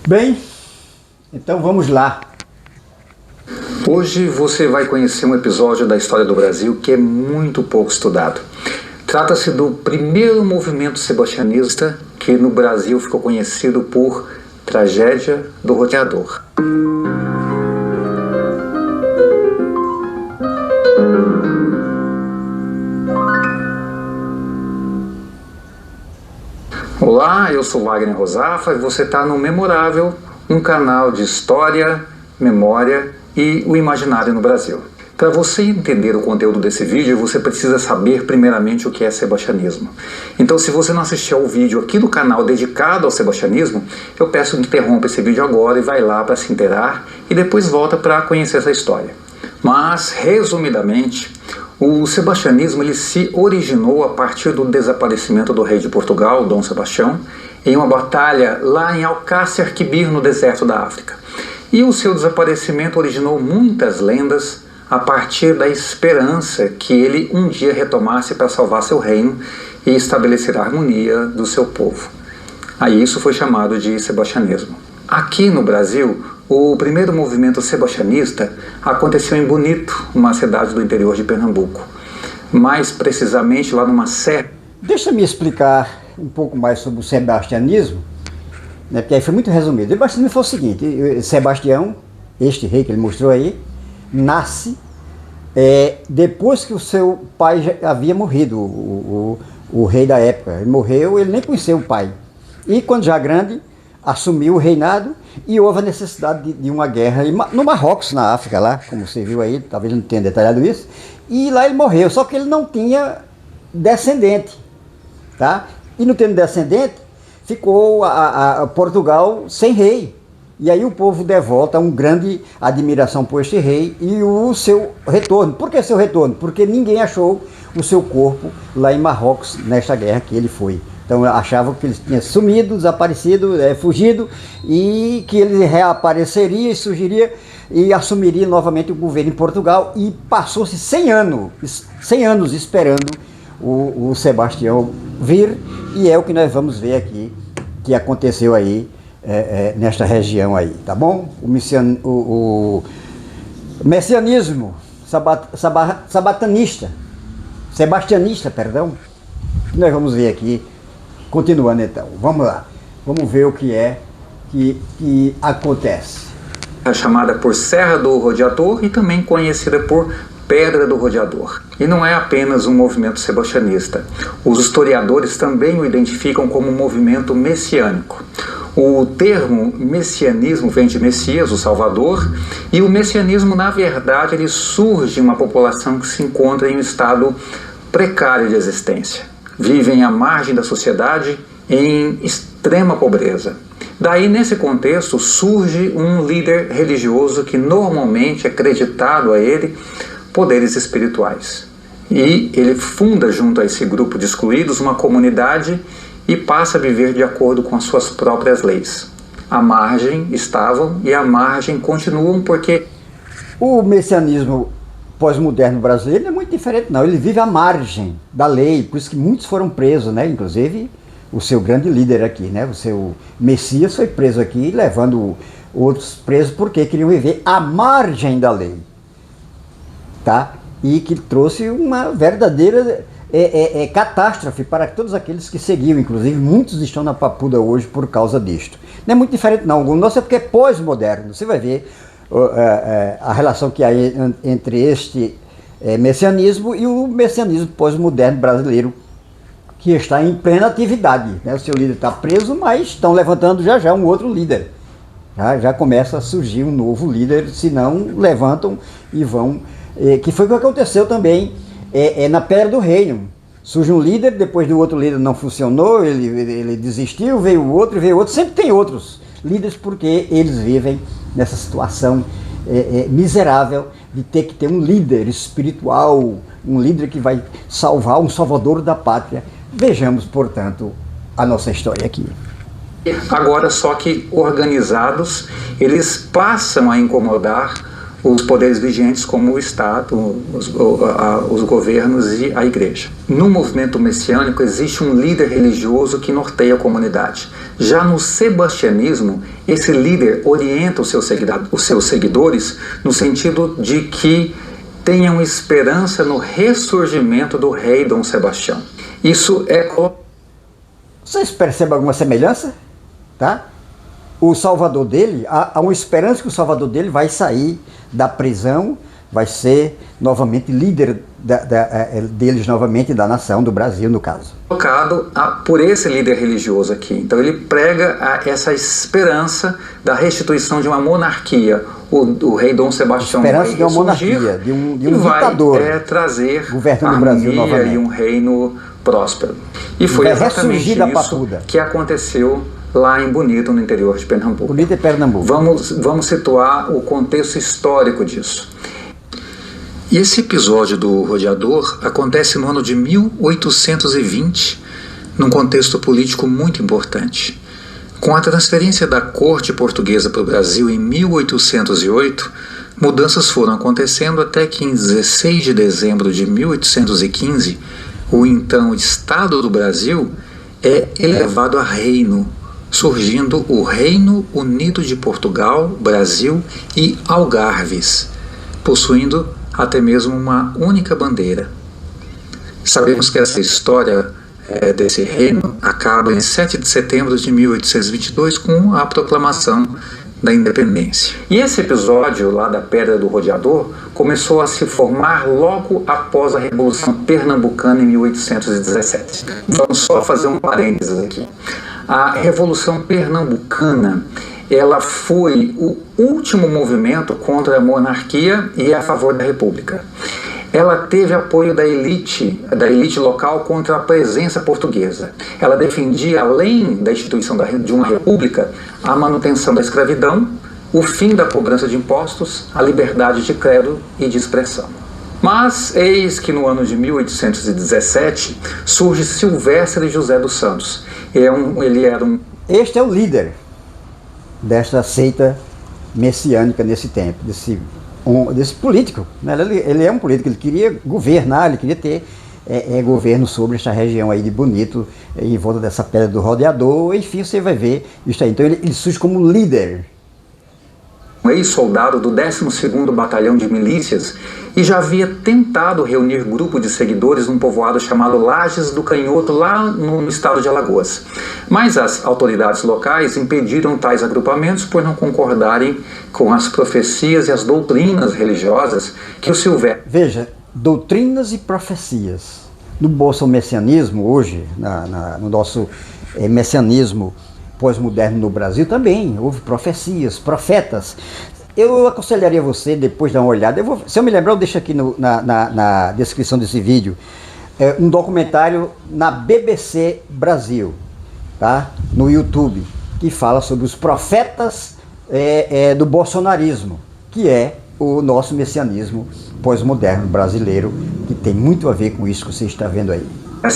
Bem, então vamos lá. Hoje você vai conhecer um episódio da história do Brasil que é muito pouco estudado. Trata-se do primeiro movimento sebastianista que no Brasil ficou conhecido por Tragédia do Roteador. Olá, eu sou Wagner Rosafa e você está no Memorável, um canal de história, memória e o imaginário no Brasil. Para você entender o conteúdo desse vídeo, você precisa saber primeiramente o que é sebastianismo. Então, se você não assistiu ao vídeo aqui do canal dedicado ao sebastianismo, eu peço que interrompa esse vídeo agora e vai lá para se inteirar e depois volta para conhecer essa história. Mas, resumidamente, o sebastianismo ele se originou a partir do desaparecimento do rei de Portugal, Dom Sebastião, em uma batalha lá em Alcácer Quibir, no deserto da África. E o seu desaparecimento originou muitas lendas a partir da esperança que ele um dia retomasse para salvar seu reino e estabelecer a harmonia do seu povo. Aí isso foi chamado de sebastianismo. Aqui no Brasil, o primeiro movimento sebastianista aconteceu em Bonito, uma cidade do interior de Pernambuco. Mais precisamente lá numa serra. Deixa-me explicar um pouco mais sobre o sebastianismo, né, porque aí foi muito resumido. O sebastianismo foi o seguinte: Sebastião, este rei que ele mostrou aí, nasce depois que o seu pai já havia morrido, o rei da época. Ele morreu, ele nem conheceu o pai. E quando já grande, assumiu o reinado e houve a necessidade de uma guerra no Marrocos, na África, lá, como você viu aí, talvez não tenha detalhado isso. E lá ele morreu, só que ele não tinha descendente, tá? E não tendo descendente, ficou a Portugal sem rei. E aí o povo devota uma grande admiração por este rei e o seu retorno. Por que seu retorno? Porque ninguém achou o seu corpo lá em Marrocos, nesta guerra que ele foi. Então achavam que ele tinha sumido, desaparecido, fugido, e que ele reapareceria e surgiria e assumiria novamente o governo em Portugal. E passou-se 100 anos esperando o Sebastião vir, e é o que nós vamos ver aqui, que aconteceu aí nesta região aí, tá bom? O messianismo sebastianista, perdão, que nós vamos ver aqui. Continuando então, vamos lá, vamos ver o que é que acontece. É chamada por Serra do Rodeador e também conhecida por Pedra do Rodeador. E não é apenas um movimento sebastianista. Os historiadores também o identificam como um movimento messiânico. O termo messianismo vem de Messias, o Salvador, e o messianismo, na verdade, ele surge em uma população que se encontra em um estado precário de existência. Vivem à margem da sociedade em extrema pobreza. Daí, nesse contexto, surge um líder religioso que normalmente é acreditado a ele poderes espirituais. E ele funda junto a esse grupo de excluídos uma comunidade e passa a viver de acordo com as suas próprias leis. À margem estavam e à margem continuam porque o messianismo pós-moderno brasileiro não é muito diferente, não. Ele vive à margem da lei, por isso que muitos foram presos, né? Inclusive o seu grande líder aqui, né? O seu Messias foi preso aqui, levando outros presos porque queriam viver à margem da lei, tá? E que trouxe uma verdadeira catástrofe para todos aqueles que seguiam. Inclusive muitos estão na papuda hoje por causa disto. Não é muito diferente, não. O nosso é porque é pós-moderno. Você vai ver a relação que há entre este messianismo e o messianismo pós-moderno brasileiro, que está em plena atividade, né? O seu líder está preso, mas estão levantando já um outro líder. Já começa a surgir um novo líder, se não levantam e vão. Que foi o que aconteceu também na Pedra do Reino. Surge um líder, depois do outro líder não funcionou, ele desistiu, veio outro, sempre tem outros líderes, porque eles vivem nessa situação miserável de ter que ter um líder espiritual, um líder que vai salvar, um salvador da pátria. Vejamos, portanto, a nossa história aqui. Agora, só que organizados, eles passam a incomodar os poderes vigentes como o Estado, os governos e a Igreja. No movimento messiânico existe um líder religioso que norteia a comunidade. Já no sebastianismo, esse líder orienta os seus seguidores no sentido de que tenham esperança no ressurgimento do rei Dom Sebastião. Isso é... Vocês percebem alguma semelhança? Tá? O salvador dele, há uma esperança que o salvador dele vai sair da prisão, vai ser novamente líder deles novamente, da nação, do Brasil no caso. Colocado por esse líder religioso aqui. Então ele prega essa esperança da restituição de uma monarquia. O rei Dom Sebastião esperança de uma monarquia, de um ditador. Vai trazer governo do Brasil novamente. E um reino próspero. E foi exatamente isso que aconteceu lá em Bonito, no interior de Pernambuco. Bonito é Pernambuco. Vamos situar o contexto histórico disso. E esse episódio do rodeador acontece no ano de 1820, num contexto político muito importante. Com a transferência da corte portuguesa para o Brasil em 1808, mudanças foram acontecendo até que em 16 de dezembro de 1815, o então Estado do Brasil é elevado a reino, surgindo o Reino Unido de Portugal, Brasil e Algarves, possuindo até mesmo uma única bandeira. Sabemos que essa história desse reino acaba em 7 de setembro de 1822 com a proclamação da independência. E esse episódio lá da Pedra do Rodeador começou a se formar logo após a Revolução Pernambucana em 1817. Vamos só fazer um parênteses aqui. A Revolução Pernambucana, ela foi o último movimento contra a monarquia e a favor da república. Ela teve apoio da elite local contra a presença portuguesa. Ela defendia, além da instituição de uma república, a manutenção da escravidão, o fim da cobrança de impostos, a liberdade de credo e de expressão. Mas eis que no ano de 1817 surge Silvestre José dos Santos. Este é o líder desta seita messiânica nesse tempo, desse político. Né? Ele é um político, ele queria governar, ele queria ter governo sobre esta região aí de Bonito, em volta dessa Pedra do Rodeador, enfim, você vai ver isso aí. Então ele surge como líder. Um ex-soldado do 12º Batalhão de Milícias e já havia tentado reunir grupo de seguidores num povoado chamado Lajes do Canhoto, lá no estado de Alagoas. Mas as autoridades locais impediram tais agrupamentos por não concordarem com as profecias e as doutrinas religiosas que o Silvestre... Veja, doutrinas e profecias. No bolso-messianismo, hoje, no nosso messianismo pós-moderno no Brasil, também houve profecias, profetas. Eu aconselharia você, depois de dar uma olhada, se eu me lembrar, eu deixo aqui na descrição desse vídeo, um documentário na BBC Brasil, tá? No YouTube, que fala sobre os profetas do bolsonarismo, que é o nosso messianismo pós-moderno brasileiro, que tem muito a ver com isso que você está vendo aí.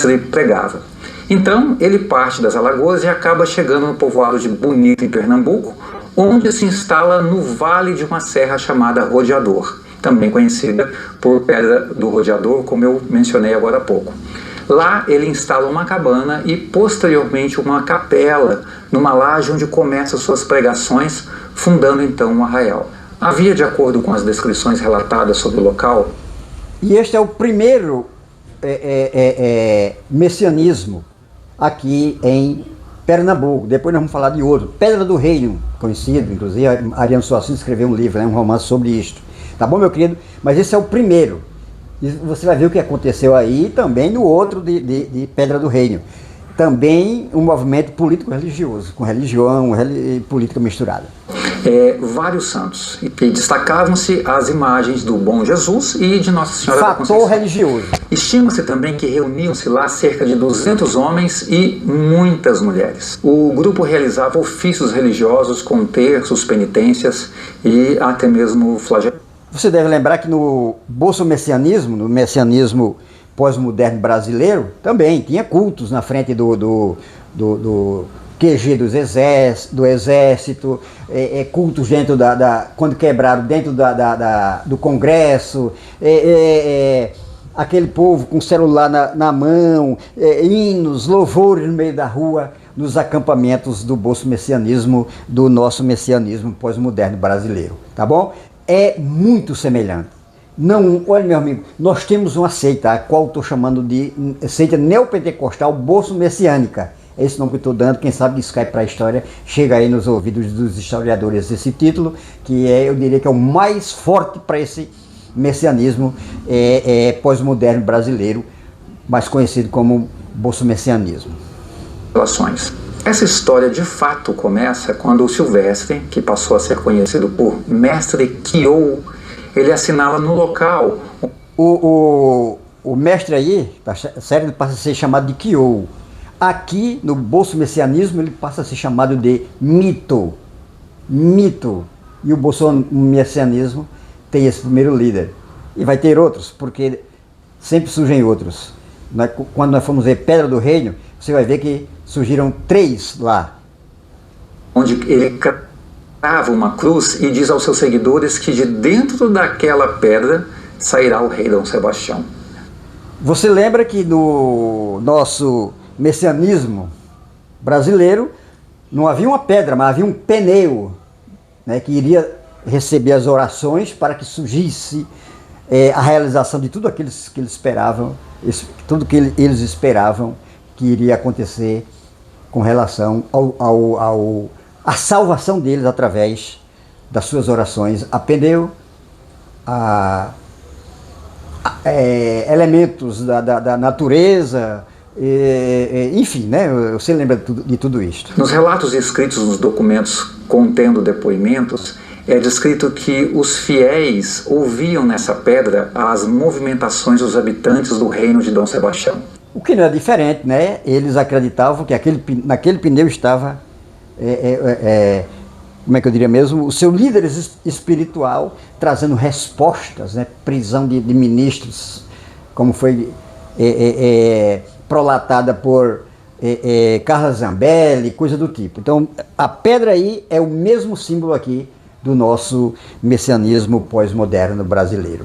Ele pregava. Então, ele parte das Alagoas e acaba chegando no povoado de Bonito, em Pernambuco, onde se instala no vale de uma serra chamada Rodeador, também conhecida por Pedra do Rodeador, como eu mencionei agora há pouco. Lá ele instala uma cabana e posteriormente uma capela numa laje onde começa suas pregações, fundando então um arraial. Havia, de acordo com as descrições relatadas sobre o local... E este é o primeiro messianismo aqui em Pernambuco. Depois nós vamos falar de outro. Pedra do Reino, conhecido, inclusive Ariano Suassuna escreveu um livro, um romance sobre isto. Tá bom, meu querido? Mas esse é o primeiro. E você vai ver o que aconteceu aí também no outro de Pedra do Reino. Também um movimento político-religioso, com religião e política misturada. Vários santos, e destacavam-se as imagens do Bom Jesus e de Nossa Senhora da Conceição. Fator religioso. Estima-se também que reuniam-se lá cerca de 200 homens e muitas mulheres. O grupo realizava ofícios religiosos com terços, penitências e até mesmo flagelo. Você deve lembrar que no bolso-messianismo, no messianismo pós-moderno brasileiro, também tinha cultos na frente do QG do exército, cultos dentro quando quebraram dentro do Congresso, aquele povo com celular na mão, hinos, louvores no meio da rua, nos acampamentos do bolso-messianismo, do nosso messianismo pós-moderno brasileiro, tá bom? É muito semelhante. Não, olha, meu amigo, nós temos uma seita, a qual estou chamando de seita neopentecostal bolso-messiânica. É esse nome que eu estou dando, quem sabe isso cai para a história, chega aí nos ouvidos dos historiadores esse título, que eu diria que é o mais forte para esse messianismo pós-moderno brasileiro, mais conhecido como bolso-messianismo. Essa história de fato começa quando o Silvestre, que passou a ser conhecido por Mestre Quiou, ele assinala no local. O mestre aí, sério, ele passa a ser chamado de Quiou. Aqui no bolso-messianismo ele passa a ser chamado de mito. Mito. E o bolso-messianismo tem esse primeiro líder. E vai ter outros, porque sempre surgem outros. Quando nós formos ver Pedra do Reino, você vai ver que surgiram 3 lá. Onde ele crava uma cruz e diz aos seus seguidores que de dentro daquela pedra sairá o rei Dom Sebastião. Você lembra que no nosso messianismo brasileiro não havia uma pedra, mas havia um pneu, né, que iria receber as orações para que surgisse a realização de tudo aquilo que eles esperavam, tudo que eles esperavam que iria acontecer com relação à salvação deles através das suas orações a pneu, elementos da natureza, enfim, né? Você lembra de tudo isto? Nos relatos escritos nos documentos contendo depoimentos, é descrito que os fiéis ouviam nessa pedra as movimentações dos habitantes do reino de Dom Sebastião. O que não é diferente, né? Eles acreditavam que naquele pneu estava, como é que eu diria mesmo, o seu líder espiritual trazendo respostas, né? Prisão de ministros, como foi prolatada por Carla Zambelli, coisa do tipo. Então, a pedra aí é o mesmo símbolo aqui do nosso messianismo pós-moderno brasileiro.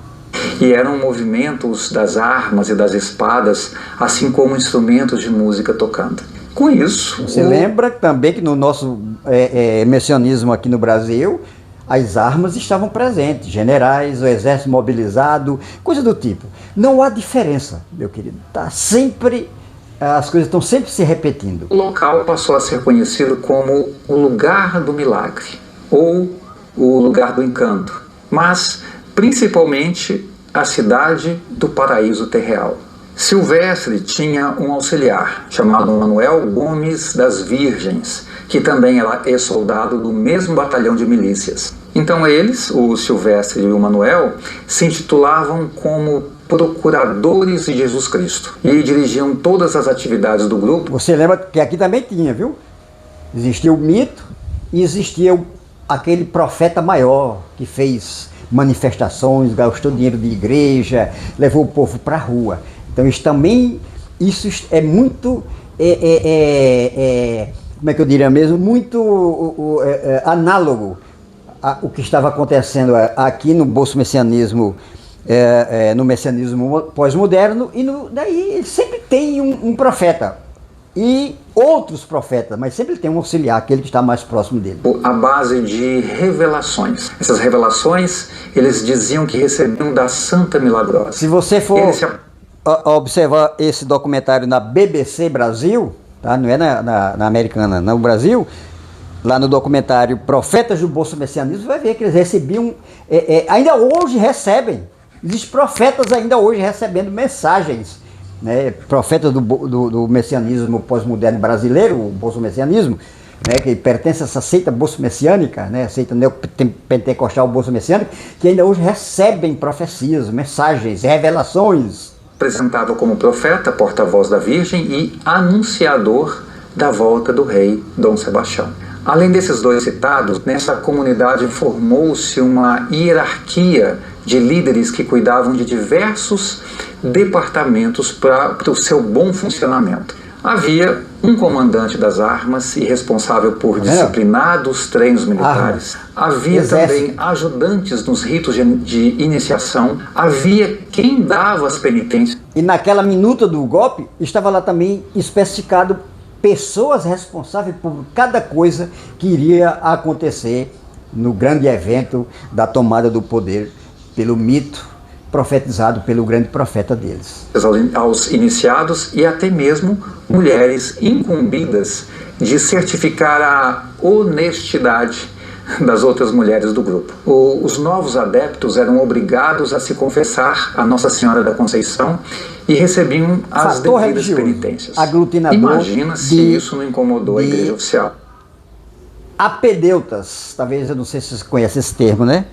E eram movimentos das armas e das espadas, assim como instrumentos de música tocando. Com isso... Você lembra também que no nosso messianismo aqui no Brasil, as armas estavam presentes, generais, o exército mobilizado, coisa do tipo. Não há diferença, meu querido. Tá sempre, as coisas estão sempre se repetindo. O local passou a ser conhecido como o lugar do milagre, ou o lugar do encanto, mas principalmente a cidade do paraíso terreal. Silvestre tinha um auxiliar chamado Manuel Gomes das Virgens, que também era ex-soldado do mesmo batalhão de milícias. Então eles, o Silvestre e o Manuel, se intitulavam como procuradores de Jesus Cristo e dirigiam todas as atividades do grupo. Você lembra que aqui também tinha, viu? Existia o mito e existia aquele profeta maior que fez manifestações, gastou dinheiro de igreja, levou o povo para a rua. Então isso é muito, como é que eu diria mesmo, muito análogo ao que estava acontecendo aqui no bolso-messianismo, no messianismo pós-moderno, e daí sempre tem um profeta. E outros profetas, mas sempre tem um auxiliar, aquele que está mais próximo dele. A base de revelações. Essas revelações, eles diziam que recebiam da Santa Milagrosa. Se você for observar esse documentário na BBC Brasil, tá? Não é na americana, no Brasil, lá no documentário Profetas do Bolso-Messianismo, vai ver que eles recebiam, ainda hoje recebem. Existem profetas ainda hoje recebendo mensagens, né, profetas do messianismo pós-moderno brasileiro, o bolso-messianismo, né, que pertence a essa seita bolso-messiânica, né, a seita neopentecostal bolso-messiânica, que ainda hoje recebem profecias, mensagens, revelações. Apresentava como profeta, porta-voz da Virgem e anunciador da volta do rei Dom Sebastião. Além desses dois citados, nessa comunidade formou-se uma hierarquia de líderes que cuidavam de diversos departamentos para o seu bom funcionamento. Havia um comandante das armas e responsável por disciplinados treinos militares. Havia também ajudantes nos ritos de iniciação. Havia quem dava as penitências. E naquela minuta do golpe, estava lá também especificado pessoas responsáveis por cada coisa que iria acontecer no grande evento da tomada do poder pelo mito profetizado pelo grande profeta deles. Aos iniciados e até mesmo mulheres incumbidas de certificar a honestidade das outras mulheres do grupo. Os novos adeptos eram obrigados a se confessar a Nossa Senhora da Conceição e recebiam as devidas penitências. Imagina se isso não incomodou a igreja oficial. Apedeutas, talvez, eu não sei se você conhece esse termo, né?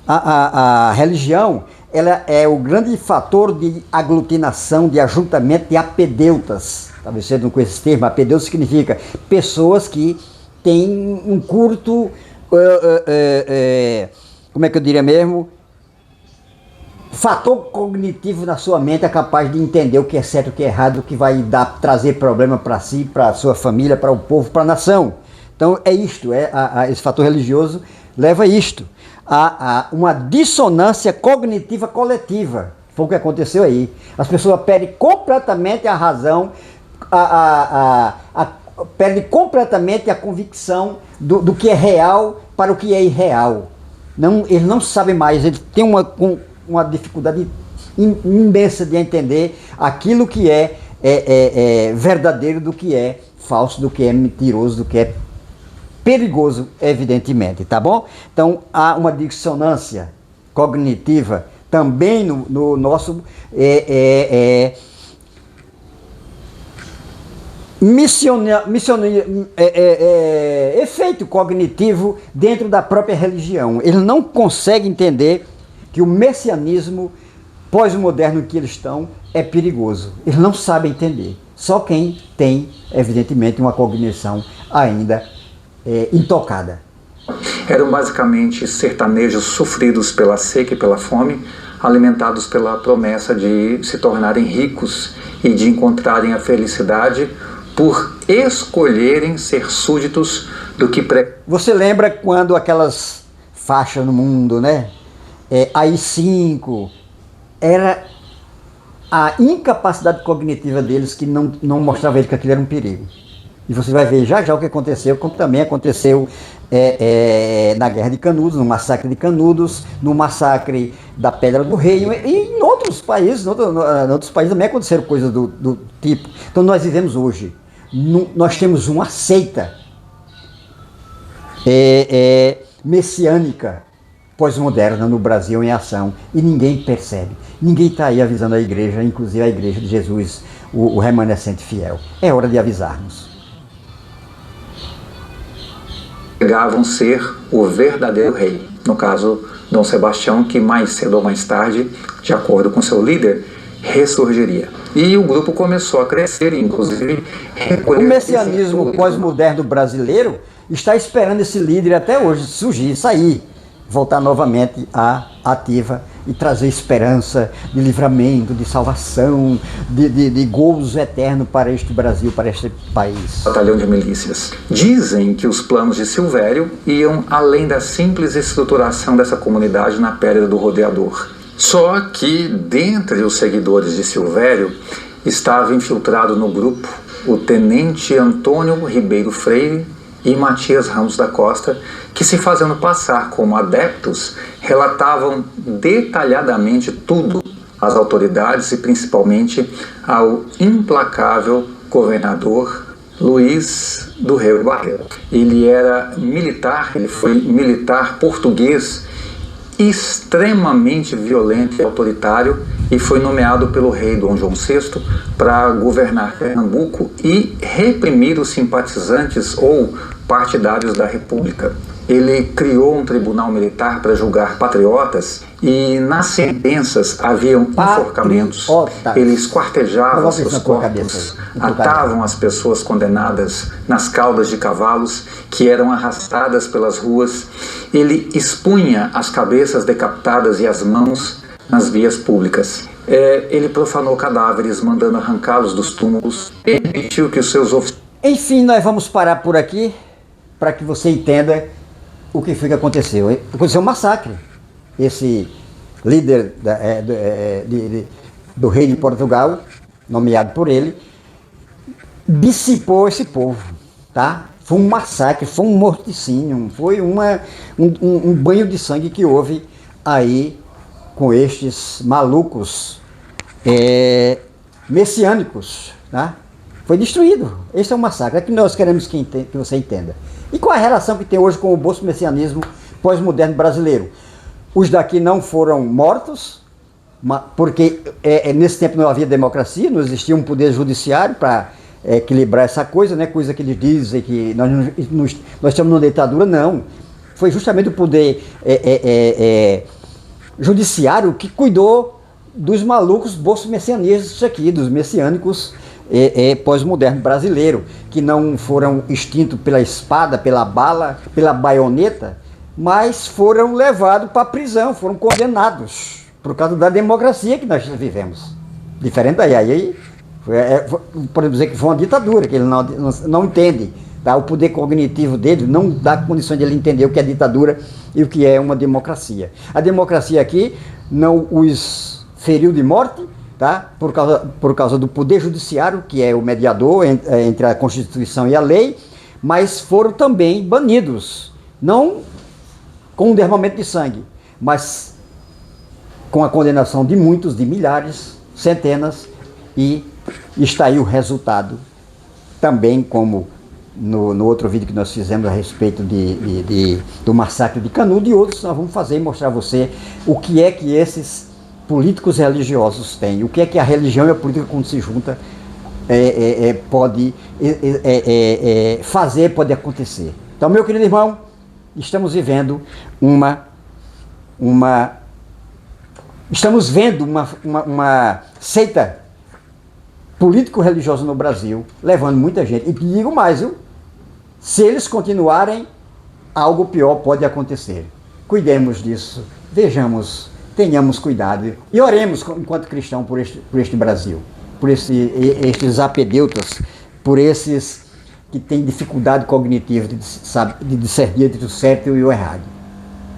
A religião, ela é o grande fator de aglutinação, de ajuntamento de apedeutas. Talvez você não conheça esse termo. Apedeuta significa pessoas que têm um curto, como é que eu diria mesmo? Fator cognitivo na sua mente é capaz de entender o que é certo, o que é errado, o que vai trazer problema para si, para a sua família, para o povo, para a nação. Então é isto, esse fator religioso leva a isto, a uma dissonância cognitiva coletiva. Foi o que aconteceu aí. As pessoas perdem completamente a razão, perdem completamente a convicção do que é real para o que é irreal. Eles não sabem mais, eles têm uma dificuldade imensa de entender aquilo que é verdadeiro do que é falso, do que é mentiroso, do que é perigoso, evidentemente, tá bom? Então, há uma dissonância cognitiva também no nosso efeito cognitivo dentro da própria religião. Eles não conseguem entender que o messianismo pós-moderno que eles estão é perigoso. Eles não sabem entender. Só quem tem, evidentemente, uma cognição ainda intocada. Eram basicamente sertanejos sofridos pela seca e pela fome, alimentados pela promessa de se tornarem ricos e de encontrarem a felicidade por escolherem ser súditos do que... Você lembra quando aquelas faixas no mundo, né? AI-5, era a incapacidade cognitiva deles que não mostrava ele que aquilo era um perigo. E você vai ver já o que aconteceu, como também aconteceu na Guerra de Canudos, no massacre de Canudos, no massacre da Pedra do Rei, e em outros países, também aconteceram coisas do tipo. Então nós vivemos hoje, nós temos uma seita messiânica, pós-moderna no Brasil em ação, e ninguém percebe. Ninguém está aí avisando a igreja, inclusive a igreja de Jesus, o remanescente fiel. É hora de avisarmos. Chegavam ser o verdadeiro rei, no caso Dom Sebastião, que mais cedo ou mais tarde, de acordo com seu líder, ressurgiria. E o grupo começou a crescer, inclusive recolher... O messianismo pós-moderno brasileiro está esperando esse líder até hoje surgir, sair, voltar novamente à ativa e trazer esperança de livramento, de salvação, de gozo eterno para este Brasil, para este país. Batalhão de milícias. Dizem que os planos de Silvério iam além da simples estruturação dessa comunidade na Pedra do Rodeador. Só que, dentre os seguidores de Silvério, estava infiltrado no grupo o tenente Antônio Ribeiro Freire e Matias Ramos da Costa, que, se fazendo passar como adeptos, relatavam detalhadamente tudo às autoridades e principalmente ao implacável governador Luiz do Rio Barreiro. Ele era militar, ele foi militar português, extremamente violento e autoritário, e foi nomeado pelo rei Dom João VI para governar Pernambuco e reprimir os simpatizantes ou partidários da República. Ele criou um tribunal militar para julgar patriotas e nas sentenças haviam enforcamentos. Ele esquartejava seus corpos, atavam as pessoas condenadas nas caudas de cavalos que eram arrastadas pelas ruas. Ele expunha as cabeças decapitadas e as mãos nas vias públicas. Ele profanou cadáveres, mandando arrancá-los dos túmulos, e permitiu que os seus oficiais... Enfim, nós vamos parar por aqui para que você entenda o que foi que aconteceu. Aconteceu um massacre. Esse líder do rei de Portugal, nomeado por ele, dissipou esse povo, tá? Foi um massacre, foi um morticínio, foi um banho de sangue que houve aí com estes malucos messiânicos, tá? Foi destruído. Esse é um massacre. É que nós queremos que você entenda. E qual é a relação que tem hoje com o bolso-messianismo pós-moderno brasileiro? Os daqui não foram mortos, porque nesse tempo não havia democracia, não existia um poder judiciário para equilibrar essa coisa, né? Coisa que eles dizem que nós estamos numa ditadura. Não. Foi justamente o poder judiciário que cuidou dos malucos bolso-messianistas aqui, dos messiânicos pós-moderno brasileiro, que não foram extintos pela espada, pela bala, pela baioneta, mas foram levados para a prisão, foram condenados por causa da democracia que nós vivemos. Diferente aí podemos dizer que foi uma ditadura, que ele não entende, tá? O poder cognitivo dele não dá condições de ele entender o que é ditadura e o que é uma democracia. A democracia aqui não os feriu de morte, tá? Por causa do poder judiciário, que é o mediador entre a Constituição e a lei, mas foram também banidos, não com um derramamento de sangue, mas com a condenação de muitos, de milhares, centenas, e está aí o resultado, também como no outro vídeo que nós fizemos a respeito do massacre de Canudos e outros, nós vamos fazer e mostrar a você o que é que esses políticos religiosos têm, o que é que a religião e a política, quando se junta, pode fazer, pode acontecer. Então, meu querido irmão, estamos vivendo estamos vendo uma seita político-religiosa no Brasil, levando muita gente. E digo mais, viu? Se eles continuarem, algo pior pode acontecer. Cuidemos disso, vejamos, tenhamos cuidado e oremos enquanto cristão por este Brasil, por estes apedeutas, por esses que têm dificuldade cognitiva de discernir entre o certo e o errado.